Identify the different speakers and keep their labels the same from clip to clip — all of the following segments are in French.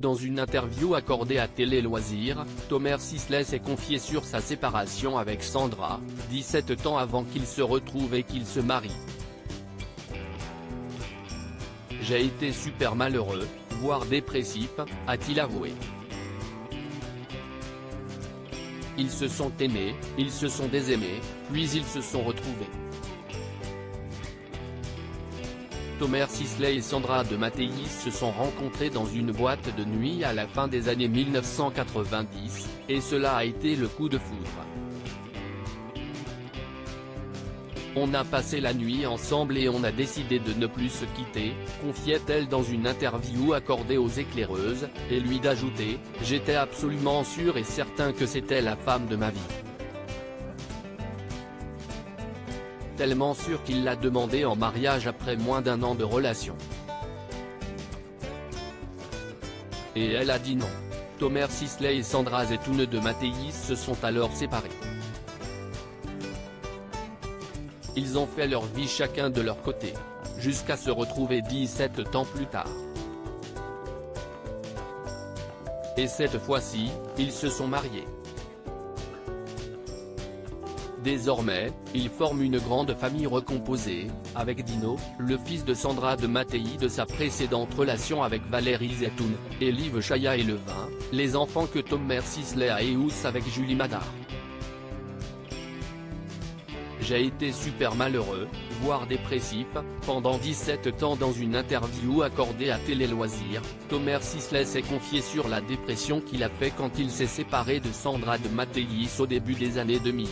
Speaker 1: Dans une interview accordée à Télé Loisirs, Thomas Sisley s'est confié sur sa séparation avec Sandra, 17 ans avant qu'ils se retrouvent et qu'ils se marient. J'ai été super malheureux, voire dépressif, a-t-il avoué. Ils se sont aimés, ils se sont désaimés, puis ils se sont retrouvés. Thomas Sisley et Sandra de Mattei se sont rencontrés dans une boîte de nuit à la fin des années 1990, et cela a été le coup de foudre. On a passé la nuit ensemble et on a décidé de ne plus se quitter, confiait-elle dans une interview accordée aux éclaireuses, et lui d'ajouter « J'étais absolument sûr et certain que c'était la femme de ma vie. Tellement sûr qu'il l'a demandé en mariage après moins d'1 an de relation. Et elle a dit non. » Thomas Sisley et Sandra Zetoun de Mattei se sont alors séparés. Ils ont fait leur vie chacun de leur côté, jusqu'à se retrouver 17 ans plus tard. Et cette fois-ci, ils se sont mariés. Désormais, ils forment une grande famille recomposée, avec Dino, le fils de Sandra de Mattei de sa précédente relation avec Valérie Zetoun, et Liv Chaya et Levin, les enfants que Thomas Sisley a eus avec Julie Madar. J'ai été super malheureux, voire dépressif, pendant 17 ans. Dans une interview accordée à Télé Loisirs, Thomas Sisley s'est confié sur la dépression qu'il a fait quand il s'est séparé de Sandra de Mattei au début des années 2000.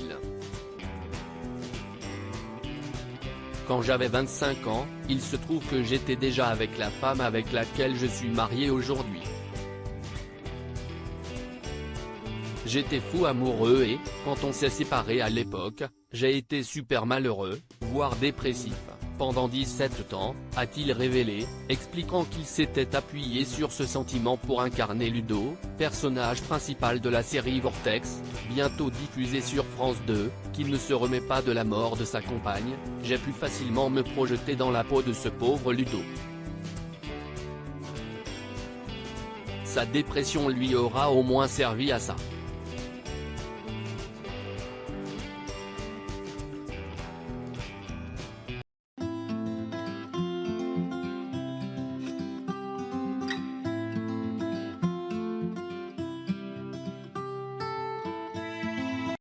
Speaker 1: Quand j'avais 25 ans, il se trouve que j'étais déjà avec la femme avec laquelle je suis marié aujourd'hui. J'étais fou amoureux et, quand on s'est séparés à l'époque, j'ai été super malheureux, voire dépressif, pendant 17 ans, a-t-il révélé, expliquant qu'il s'était appuyé sur ce sentiment pour incarner Ludo, personnage principal de la série Vortex, bientôt diffusée sur France 2, qu'il ne se remet pas de la mort de sa compagne. J'ai pu facilement me projeter dans la peau de ce pauvre Ludo. Sa dépression lui aura au moins servi à ça.